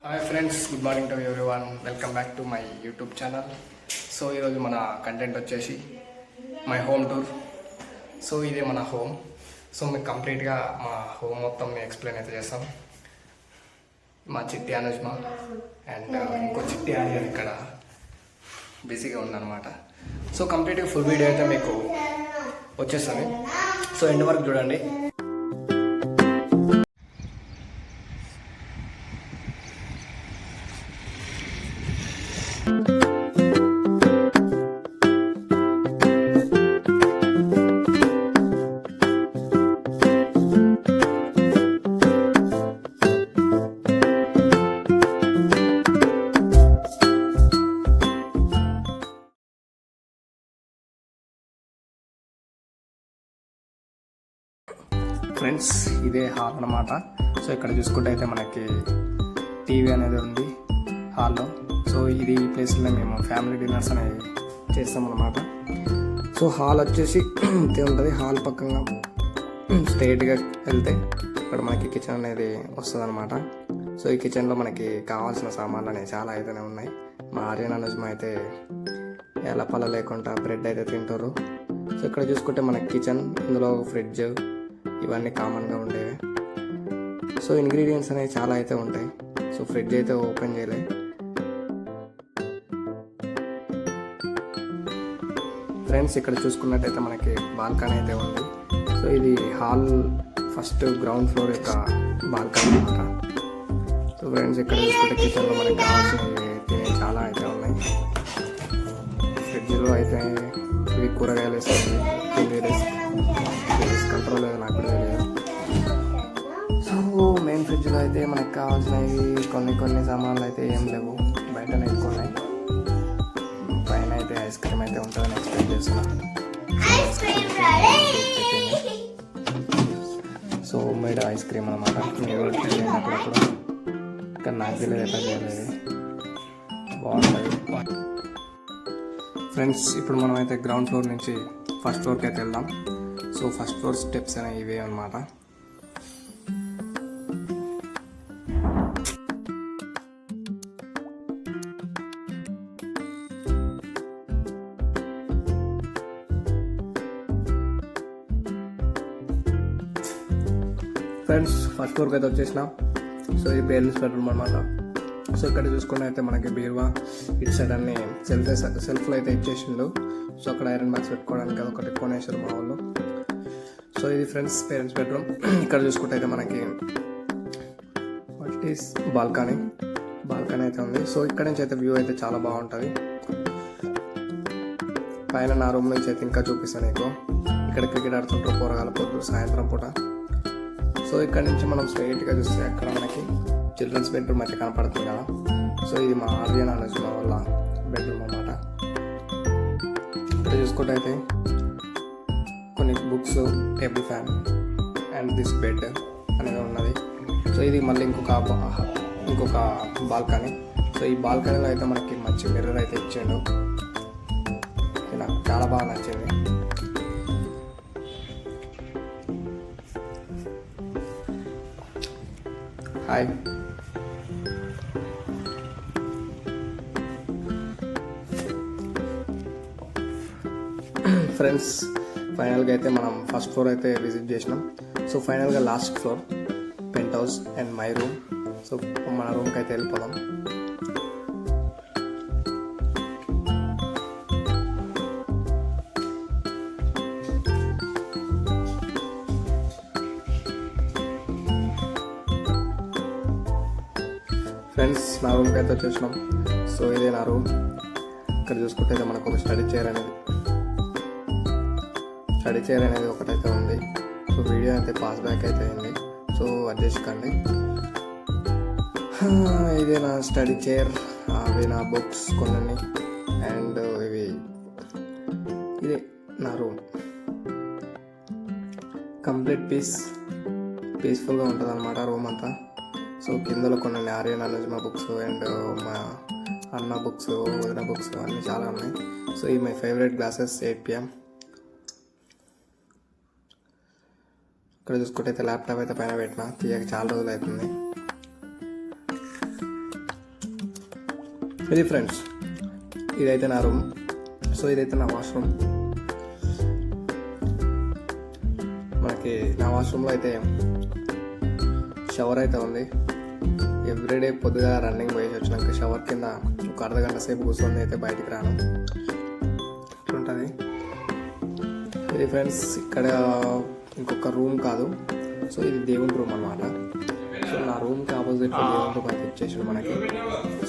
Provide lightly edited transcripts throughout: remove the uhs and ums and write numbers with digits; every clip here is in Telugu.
Hi friends, good morning to everyone. Welcome back to my YouTube channel. So ఈరోజు మన కంటెంట్ వచ్చేసి మై హోమ్ టూర్. సో ఇదే మన హోమ్. సో మీకు కంప్లీట్గా మా హోమ్ మొత్తం ఎక్స్ప్లెయిన్ అయితే చేస్తాం. మా చిట్టి అనుజ్మ అండ్ ఇంకో చిట్టి ఆడియన్ ఇక్కడ బిజీగా ఉందన్నమాట. సో కంప్లీట్గా ఫుల్ వీడియో అయితే మీకు వచ్చేస్తుంది. సో ఎండ్ వరకు చూడండి. ఫ్రెండ్స్, ఇదే హాల్ అన్నమాట. సో ఇక్కడ చూసుకుంటే అయితే మనకి టీవీ అనేది ఉంది హాల్లో. సో ఇది ఈ ప్లేస్లో మేము ఫ్యామిలీ డిన్నర్స్ అనేవి చేస్తామన్నమాట. సో హాల్ వచ్చేసి ఇంతే ఉంటుంది. హాల్ పక్కన స్ట్రైట్గా వెళ్తే ఇక్కడ మనకి కిచెన్ అనేది వస్తుంది అనమాట. సో ఈ కిచెన్లో మనకి కావాల్సిన సామాన్లు అనేవి చాలా అయితేనే ఉన్నాయి. మా ఆర్యన్ అనుజ్మ అయితే ఎలపల లేకుండా బ్రెడ్ అయితే తింటారు. సో ఇక్కడ చూసుకుంటే మనకి కిచెన్, ఇందులో ఫ్రిడ్జ్, ఇవన్నీ కామన్గా ఉండేవి. సో ఇంగ్రీడియంట్స్ అనేవి చాలా అయితే ఉంటాయి. సో ఫ్రిడ్జ్ అయితే ఓపెన్ చేయలే. ఫ్రెండ్స్, ఇక్కడ చూసుకున్నట్టయితే మనకి బాల్కనీ అయితే ఉంది. సో ఇది హాల్ ఫస్ట్ గ్రౌండ్ ఫ్లోర్ యొక్క బాల్కనీ అనమాట. సో ఫ్రెండ్స్, ఇక్కడ చూసుకుంటే కిచెన్లో మనకి కావాల్సినవి తినే చాలా అయితే ఉన్నాయి. ఫ్రిడ్జ్లో అయితే ఇవి కూరగాయలు వేస్తుంది. కంట్రోల్ లేదు, నాకు కూడా తెలియదు. సో మెయిన్ ఫ్రిడ్జ్లో అయితే మనకు కావాల్సినవి కొన్ని సామాన్లు అయితే ఏం లేవు, బయటనే ఎక్కువ ఉన్నాయి. పైన అయితే ఐస్ క్రీమ్ అయితే ఉంటుందని ఎక్స్పెక్ట్ చేస్తున్నాను. సో మేడ్ ఐస్ క్రీమ్ అనమాట. అప్పుడప్పుడు కానీ నాకు తెలియదు ఎట్లా చేయలేదు, బాగుంటుంది. ఫ్రెండ్స్, ఇప్పుడు మనం అయితే గ్రౌండ్ ఫ్లోర్ నుంచి ఫస్ట్ ఫ్లోర్కి అయితే వెళ్దాం. సో ఫస్ట్ ఫ్లోర్ స్టెప్స్ అనేవి ఇవే అనమాట. ఫ్రెండ్స్, ఫస్ట్ ఫ్లోర్కి అయితే వచ్చేసినాం. సో ఇది పేరెంట్స్ బెడ్రూమ్ అనమాట. సో ఇక్కడ చూసుకుంటే అయితే మనకి బీరువా, ఇటు సైడ్ అన్ని సెల్ఫ్లో అయితే ఇచ్చేసిండు. సో అక్కడ ఐరన్ బాక్స్ పెట్టుకోవడానికి అదొకటి కొనేసారు మా వాళ్ళు. సో ఇది ఫ్రెండ్స్ పేరెంట్స్ బెడ్రూమ్. ఇక్కడ చూసుకుంటే అయితే మనకి బాల్కనీ అయితే ఉంది. సో ఇక్కడ నుంచి అయితే వ్యూ అయితే చాలా బాగుంటుంది. పైన నా రూమ్ నుంచి అయితే ఇంకా చూపిస్తాను నీకు. ఇక్కడ క్రికెట్ ఆడుతుంటారు పోరగాల పొద్దు సాయంత్రం పూట. సో ఇక్కడ నుంచి మనం స్ట్రైట్గా చూస్తే అక్కడ మనకి చిల్డ్రన్స్ బెడ్రూమ్ అయితే కనపడుతుంది కదా. సో ఇది మా ఆర్యన్ అనుజ్మ వాళ్ళ బెడ్రూమ్ అన్నమాట. ఇక్కడ చూసుకుంటే అయితే కొన్ని books, table fan and this bed అనేది ఉన్నది. సో ఇది మళ్ళీ ఇంకొక బాల్కనీ. సో ఈ బాల్కనీలో అయితే మనకి మంచి మిర్రర్ అయితే ఇచ్చాడు. నాకు చాలా బాగా నచ్చింది. హాయ్ ఫ్రెండ్స్, ఫైనల్గా అయితే మనం ఫస్ట్ ఫ్లోర్ అయితే విజిట్ చేసినాం. సో ఫైనల్గా last floor penthouse and my room. So మన రూమ్కి అయితే వెళ్ళిపోదాం. ఫ్రెండ్స్, నా రూమ్కి అయితే వచ్చేసినాం. సో ఇదే నా రూమ్. ఇక్కడ చూసుకుంటే మనకు ఒక స్టడీ చైర్ అనేది ఒకటైతే ఉంది. సో వీడియో అయితే పాస్ బ్యాక్ అయితే అయింది. సో అడ్జస్ట్ కండి. ఇదే నా స్టడీ చైర్, అవి నా బుక్స్ కొన్ని, అండ్ ఇదే నా రూమ్. కంప్లీట్ పీస్ఫుల్గా ఉంటుంది అన్నమాట రూమ్ అంతా. సో కిందలో కొన్ని ఆర్యన్ అనుజ్మ బుక్స్ అండ్ మా అన్న బుక్స్, వదిన బుక్స్ అన్నీ చాలా ఉన్నాయి. సో ఈ మై ఫేవరెట్ గ్లాసెస్ 8 PM. ఇక్కడ చూసుకుంటే అయితే ల్యాప్టాప్ అయితే పైన పెట్టిన తీయక చాలా రోజులు అవుతుంది. ఇది ఫ్రెండ్స్, ఇదైతే నా రూమ్. సో ఇదైతే నా వాష్రూమ్. మనకి నా వాష్రూమ్లో అయితే షవర్ అయితే ఉంది. ఎవ్రీడే పొద్దుగా రన్నింగ్ పోయేసి వచ్చినాక షవర్ కింద ఒక అర్ధగంట సేపు కూర్చొని అయితే బయటికి రాను, ఇట్లుంటుంది. ఇది ఫ్రెండ్స్ ఇక్కడ ఇంకొక రూమ్ కాదు, సో ఇది దేవుని రూమ్ అన్నమాట. సో నా రూమ్కి ఆపోజిట్ దేవుని రూమ్ అయితే ఇచ్చేసాడు మనకి.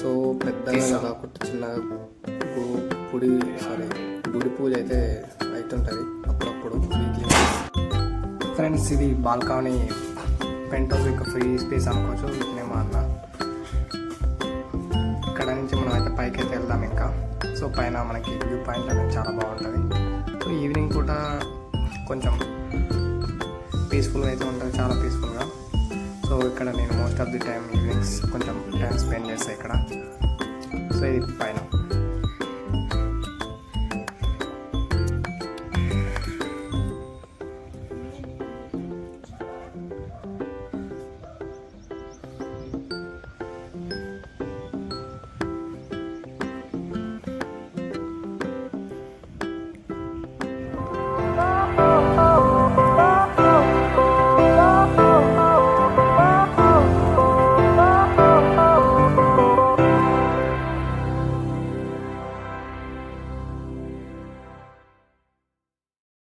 సో పెద్దగా కదా ఒకటి చిన్నగా గుడి పూజ అయితే అవుతుంటుంది అప్పుడప్పుడు వీక్లీ. ఫ్రెండ్స్ ఇది బాల్కనీ పెంట్ హౌస్ యొక్క ఫ్రీ స్పేస్ అనుకోవచ్చు వీటినేమో అన్న. ఇక్కడ నుంచి మనం అయితే పైకి అయితే వెళ్దాం ఇంకా. సో పైన మనకి వ్యూ పాయింట్ అనేది చాలా బాగుంటుంది. సో ఈవినింగ్ పూట కొంచెం పీస్ఫుల్గా అయితే ఉంటుంది, చాలా పీస్ఫుల్గా. సో ఇక్కడ నేను most of the time evenings కొంచెం టైం స్పెండ్ చేస్తాను ఇక్కడ. సో ఇది పైన